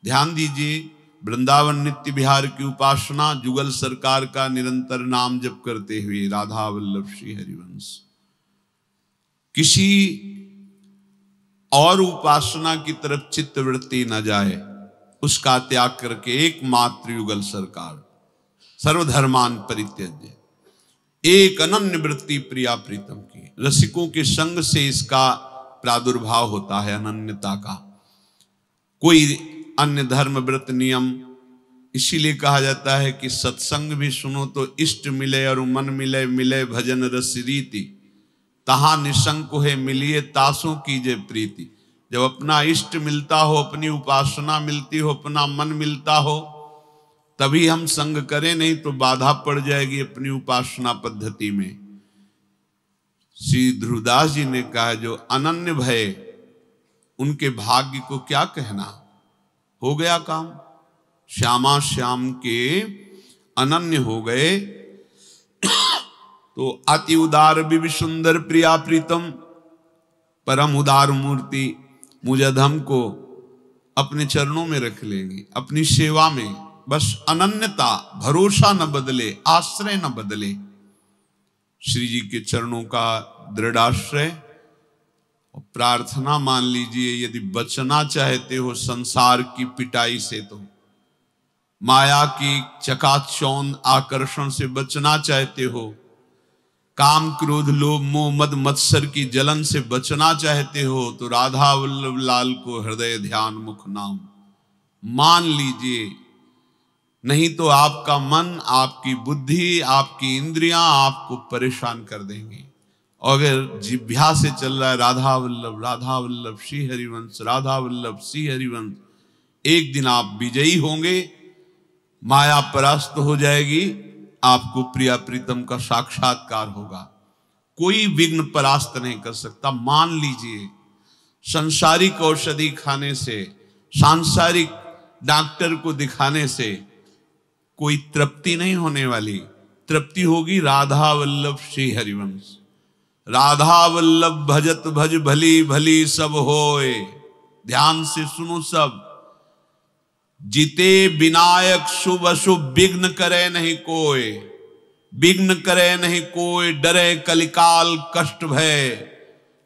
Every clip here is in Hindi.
ध्यान दीजिए, वृंदावन नित्य विहार की उपासना, जुगल सरकार का निरंतर नाम जप करते हुए राधा वल्लभ श्री हरिवंश। किसी और उपासना की तरफ चित्तवृत्ति न जाए, उसका त्याग करके एकमात्र युगल सरकार, सर्वधर्मान परित्यज्य, एक अनन्य वृत्ति प्रिया प्रीतम की। रसिकों के संग से इसका प्रादुर्भाव होता है अनन्यता का। कोई अन्य धर्म व्रत नियम, इसीलिए कहा जाता है कि सत्संग भी सुनो तो इष्ट मिले और मन मिले, मिले भजन रस रीति, तहां निशंक है मिलिए तासों कीजे प्रीति। जब अपना इष्ट मिलता हो, अपनी उपासना मिलती हो, अपना मन मिलता हो, तभी हम संग करें, नहीं तो बाधा पड़ जाएगी अपनी उपासना पद्धति में। श्री ध्रुवदास जी ने कहा, जो अनन्य भय उनके भाग्य को क्या कहना, हो गया काम। श्यामा श्याम के अनन्य हो गए तो अति उदार भी सुंदर प्रिया प्रीतम, परम उदार मूर्ति मुझधम को अपने चरणों में रख लेंगी, अपनी सेवा में। बस अनन्यता, भरोसा न बदले, आश्रय न बदले, श्री जी के चरणों का दृढ़ाश्रय। प्रार्थना मान लीजिए, यदि बचना चाहते हो संसार की पिटाई से, तो माया की चकाचौंध आकर्षण से बचना चाहते हो, काम क्रोध लोभ मोह मद मत्सर की जलन से बचना चाहते हो, तो राधा वल्लभ लाल को हृदय ध्यान मुख नाम मान लीजिए। नहीं तो आपका मन, आपकी बुद्धि, आपकी इंद्रियां आपको परेशान कर देंगी। अगर जिह्वा से चल रहा है राधा वल्लभ श्री हरिवंश, राधा वल्लभ श्री हरिवंश, एक दिन आप विजयी होंगे, माया परास्त हो जाएगी, आपको प्रिया प्रीतम का साक्षात्कार होगा। कोई विघ्न परास्त नहीं कर सकता, मान लीजिए। सांसारिक औषधि खाने से, सांसारिक डॉक्टर को दिखाने से कोई तृप्ति नहीं होने वाली। तृप्ति होगी राधा वल्लभ श्री हरिवंश। राधा वल्लभ भजत भज भली भली सब होए। ध्यान से सुनो सब। जीते विनायक शुभ अशुभ विघ्न करे नहीं कोय, विघ्न करे नहीं कोय, डरे कलिकाल कष्ट भय,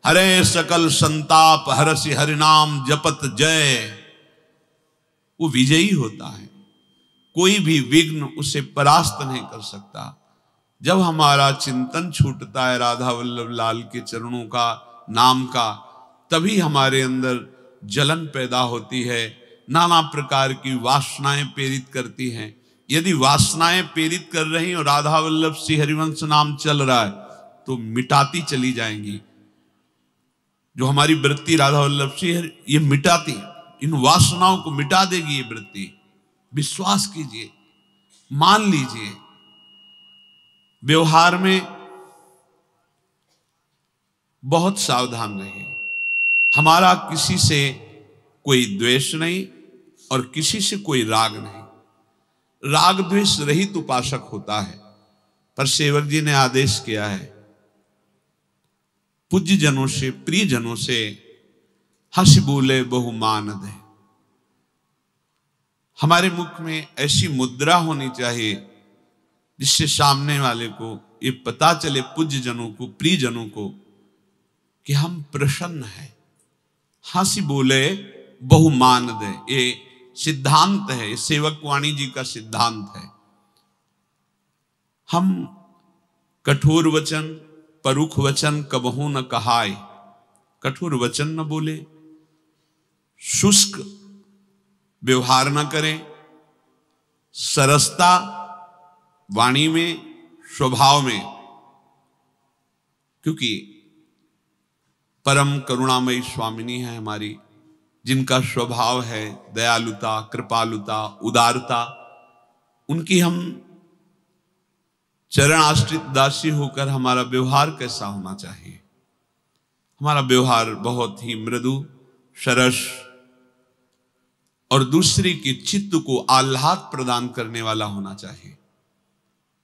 हरे सकल संताप हरसि हरिनाम जपत जय। वो विजयी होता है, कोई भी विघ्न उसे परास्त नहीं कर सकता। जब हमारा चिंतन छूटता है राधा वल्लभ लाल के चरणों का, नाम का, तभी हमारे अंदर जलन पैदा होती है, नाना प्रकार की वासनाएं प्रेरित करती हैं। यदि वासनाएं प्रेरित कर रही और राधा वल्लभ श्री हरिवंश नाम चल रहा है, तो मिटाती चली जाएंगी। जो हमारी वृत्ति राधा वल्लभ श्री हरि, ये मिटाती, इन वासनाओं को मिटा देगी ये वृत्ति। विश्वास कीजिए, मान लीजिए। व्यवहार में बहुत सावधान रहिए। हमारा किसी से कोई द्वेष नहीं और किसी से कोई राग नहीं। राग द्वेष रहित उपासक होता है। पर सेवक जी ने आदेश किया है, पूज्य जनों से, प्रिय जनों से हंस बोले बहुमान दे। हमारे मुख में ऐसी मुद्रा होनी चाहिए जिससे सामने वाले को ये पता चले, पूज्य जनों को, प्रिय जनों को, कि हम प्रसन्न हैं। हंसी बोले बहुमान दे, ये सिद्धांत है, ये सेवक वाणी जी का सिद्धांत है। हम कठोर वचन, परुख वचन कबहू न कहाय, कठोर वचन न बोले, शुष्क व्यवहार न करें, सरसता वाणी में, स्वभाव में, क्योंकि परम करुणामयी स्वामिनी है हमारी, जिनका स्वभाव है दयालुता, कृपालुता, उदारता। उनकी हम चरण आश्रित दासी होकर हमारा व्यवहार कैसा होना चाहिए? हमारा व्यवहार बहुत ही मृदु, सरस और दूसरे के चित्त को आह्लाद प्रदान करने वाला होना चाहिए।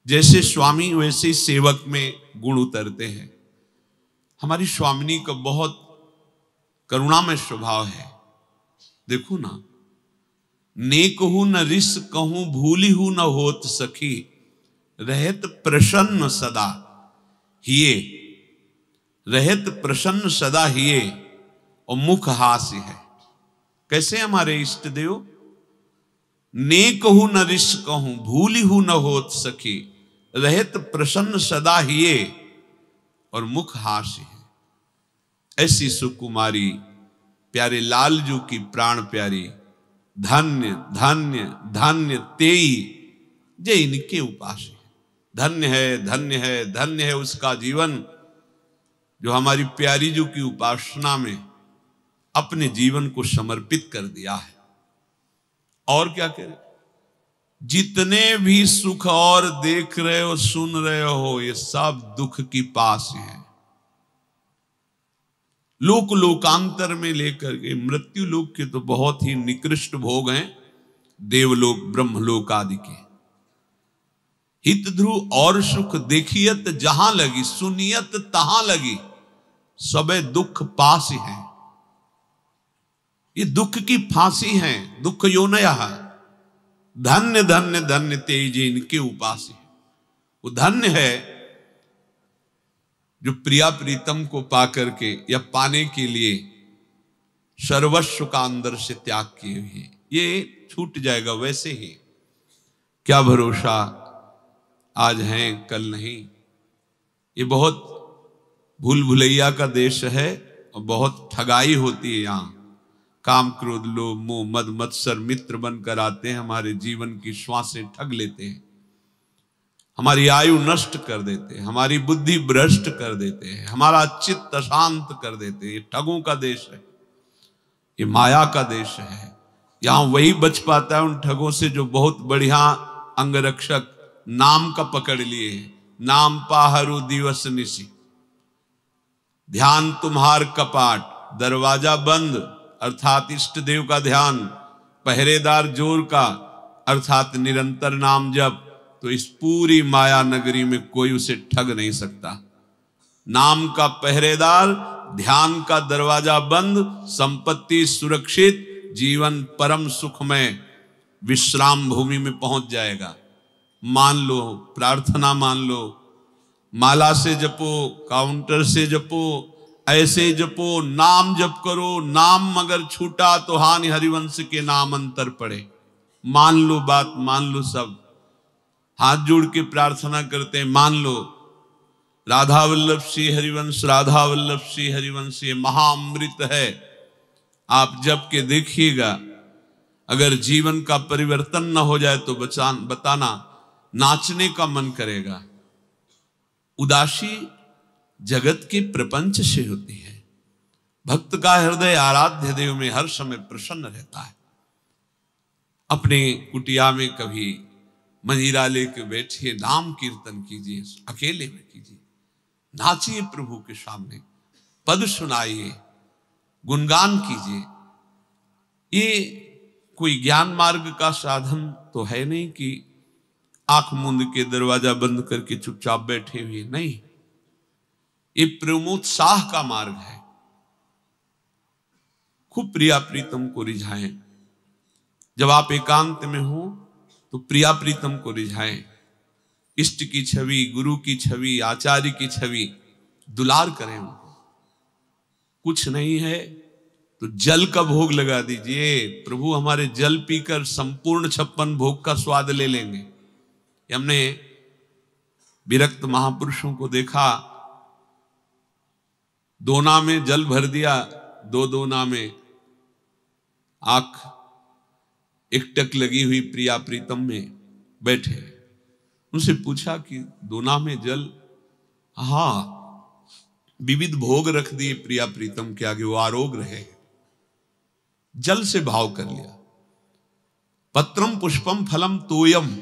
जैसे स्वामी वैसे सेवक में गुण उतरते हैं। हमारी स्वामिनी का बहुत करुणामय स्वभाव है। देखो ना, नेक हूं न रिस कहूं, भूली हूं न होत सखी, रहत प्रसन्न सदा हिये, रहत प्रसन्न सदा हिये, और मुख हास्य है। कैसे हमारे इष्ट देव? नेक हूं न रिस कहूं, भूली हूं न होत सखी, रहत प्रसन्न सदा हिये, और मुख हास्य है। ऐसी सुकुमारी प्यारे लालजू की प्राण प्यारी, धन्य धन्य धन्य तेई जे इनके उपास है। धन्य है, धन्य है, धन्य है उसका जीवन जो हमारी प्यारी जू की उपासना में अपने जीवन को समर्पित कर दिया है। और क्या करें? जितने भी सुख और देख रहे हो, सुन रहे हो, ये सब दुख की पास है। लोक लोकांतर में लेकर के मृत्यु लोक के तो बहुत ही निकृष्ट भोग हैं, देवलोक ब्रह्मलोक आदि के। हित ध्रुव और सुख देखियत जहां लगी, सुनियत तहां लगी, सबे दुख पास है। ये दुख की फांसी है, दुख योनया है। धन्य धन्य धन्य तेज इनके उपास है। वो धन्य है जो प्रिया प्रीतम को पा करके या पाने के लिए सर्वस्व का अंदर से त्याग किए हुए। ये छूट जाएगा वैसे ही। क्या भरोसा, आज हैं कल नहीं। ये बहुत भूल भुलैया का देश है और बहुत ठगाई होती है यहाँ। काम क्रोध लोभ मोह मद मत्सर मित्र बनकर आते हैं, हमारे जीवन की श्वासें ठग लेते हैं, हमारी आयु नष्ट कर देते हैं, हमारी बुद्धि भ्रष्ट कर देते हैं, हमारा चित्त अशांत कर देते हैं। ये ठगों का देश है, ये माया का देश है। यहां वही बच पाता है उन ठगों से जो बहुत बढ़िया अंगरक्षक नाम का पकड़ लिए हैं। नाम पाहरु दिवस निशी, ध्यान तुम्हार कपाट, दरवाजा बंद अर्थात इष्ट देव का ध्यान, पहरेदार जोर का अर्थात निरंतर नाम जप, तो इस पूरी माया नगरी में कोई उसे ठग नहीं सकता। नाम का पहरेदार, ध्यान का दरवाजा बंद, संपत्ति सुरक्षित, जीवन परम सुखमय विश्राम भूमि में पहुंच जाएगा। मान लो, प्रार्थना मान लो, माला से जपो, काउंटर से जपो, ऐसे जपो, नाम जप करो। नाम मगर छूटा तो हानि हरिवंश के नाम अंतर पड़े। मान लो बात, मान लो सब। हाथ जोड़ के प्रार्थना करते हैं, मान लो राधा वल्लभ श्री हरिवंश, राधा वल्लभ श्री हरिवंश ये महाअमृत है। आप जप के देखिएगा, अगर जीवन का परिवर्तन न हो जाए तो बताना, नाचने का मन करेगा। उदासी जगत के प्रपंच से होती है। भक्त का हृदय आराध्य देव में हर समय प्रसन्न रहता है। अपने कुटिया में कभी मंजीरा लेके बैठिए, नाम कीर्तन कीजिए, अकेले में कीजिए, नाचिए प्रभु के सामने, पद सुनाइए, गुणगान कीजिए। ये कोई ज्ञान मार्ग का साधन तो है नहीं कि आंख मूंद के दरवाजा बंद करके चुपचाप बैठे हुए, नहीं। ये प्रेमोत्साह का मार्ग है। खूब प्रिया प्रीतम को रिझाएं। जब आप एकांत में हो तो प्रिया प्रीतम को रिझाएं। इष्ट की छवि, गुरु की छवि, आचार्य की छवि दुलार करें उनको। कुछ नहीं है तो जल का भोग लगा दीजिए। प्रभु हमारे जल पीकर संपूर्ण 56 भोग का स्वाद ले लेंगे। हमने विरक्त महापुरुषों को देखा, दोना में जल भर दिया, दो दोना में आंख एकटक लगी हुई प्रिया प्रीतम में बैठे। उनसे पूछा कि दोना में जल, हाँ, विविध भोग रख दिए प्रिया प्रीतम के आगे, वो आरोग रहे। जल से भाव कर लिया। पत्रम पुष्पम फलम तोयम,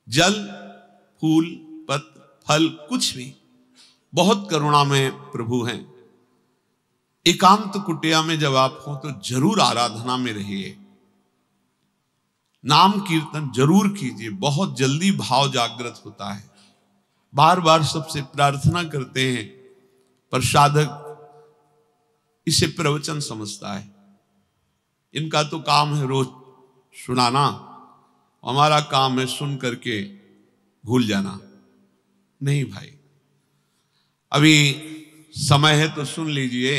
जल फूल पत्र फल कुछ भी, बहुत करुणा में प्रभु हैं। एकांत कुटिया में जब आप हो तो जरूर आराधना में रहिए, नाम कीर्तन जरूर कीजिए। बहुत जल्दी भाव जागृत होता है। बार बार सबसे प्रार्थना करते हैं, पर साधक इसे प्रवचन समझता है। इनका तो काम है रोज सुनाना, हमारा काम है सुन करके भूल जाना। नहीं भाई, अभी समय है तो सुन लीजिए।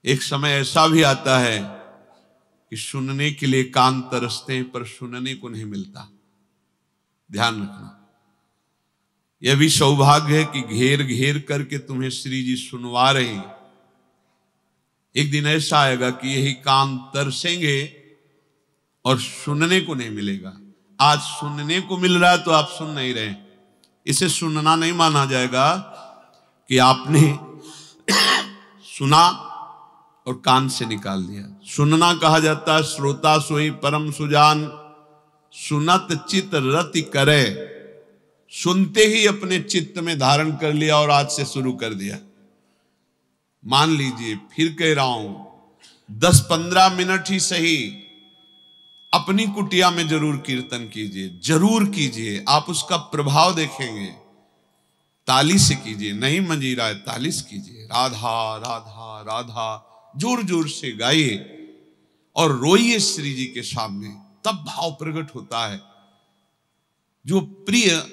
एक समय ऐसा भी आता है कि सुनने के लिए कान तरसते हैं पर सुनने को नहीं मिलता। ध्यान रखना, यह भी सौभाग्य है कि घेर घेर करके तुम्हें श्री जी सुनवा रहे हैं। एक दिन ऐसा आएगा कि यही कान तरसेंगे और सुनने को नहीं मिलेगा। आज सुनने को मिल रहा है तो आप सुन नहीं रहे, इसे सुनना नहीं माना जाएगा कि आपने सुना और कान से निकाल दिया। सुनना कहा जाता है श्रोता सोई परम सुजान, सुनत चित रति करे। सुनते ही अपने चित्त में धारण कर लिया और आज से शुरू कर दिया। मान लीजिए, फिर कह रहा हूं, 10-15 मिनट ही सही अपनी कुटिया में जरूर कीर्तन कीजिए, जरूर कीजिए। आप उसका प्रभाव देखेंगे। ताली से कीजिए, नहीं मंजीरा है, ताली से कीजिए। राधा राधा राधा जोर जोर से गाइए और रोइए श्री जी के सामने, तब भाव प्रकट होता है। जो प्रिय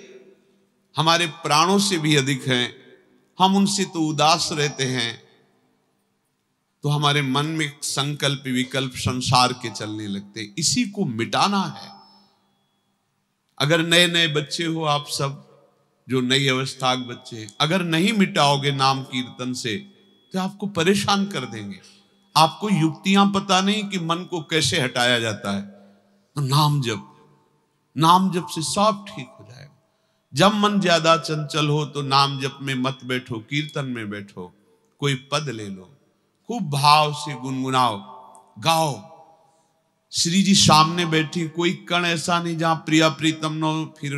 हमारे प्राणों से भी अधिक हैं, हम उनसे तो उदास रहते हैं, तो हमारे मन में संकल्प विकल्प संसार के चलने लगते। इसी को मिटाना है। अगर नए नए बच्चे हो आप सब, जो नई अवस्था के बच्चे, अगर नहीं मिटाओगे नाम कीर्तन से तो आपको परेशान कर देंगे। आपको युक्तियां पता नहीं कि मन को कैसे हटाया जाता है। तो नाम जप से सब ठीक हो जाएगा। जब मन ज्यादा चंचल हो तो नाम जप में मत बैठो, कीर्तन में बैठो। कोई पद ले लो, खूब भाव से गुनगुनाओ, गाओ। श्री जी सामने बैठी, कोई कण ऐसा नहीं जहां प्रिया प्रीतम न हो। फिर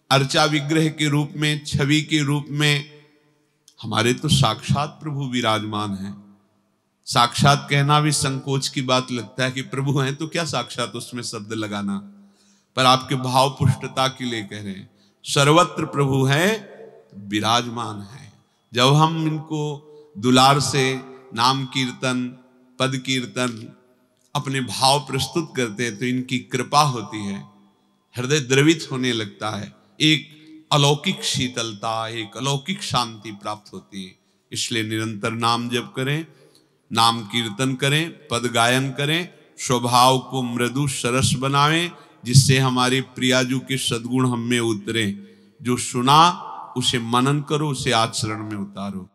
अर्चा विग्रह के रूप में, छवि के रूप में हमारे तो साक्षात प्रभु विराजमान है। साक्षात कहना भी संकोच की बात लगता है कि प्रभु हैं तो क्या साक्षात उसमें शब्द लगाना, पर आपके भाव पुष्टता के लिए कह रहे हैं। सर्वत्र प्रभु है, विराजमान है। जब हम इनको दुलार से नाम कीर्तन, पद कीर्तन, अपने भाव प्रस्तुत करते हैं तो इनकी कृपा होती है, हृदय द्रवित होने लगता है, एक अलौकिक शीतलता, एक अलौकिक शांति प्राप्त होती है। इसलिए निरंतर नाम जप करें, नाम कीर्तन करें, पद गायन करें, स्वभाव को मृदु सरस बनावें, जिससे हमारे प्रियाजू के सद्गुण हम में उतरे। जो सुना उसे मनन करो, उसे आचरण में उतारो।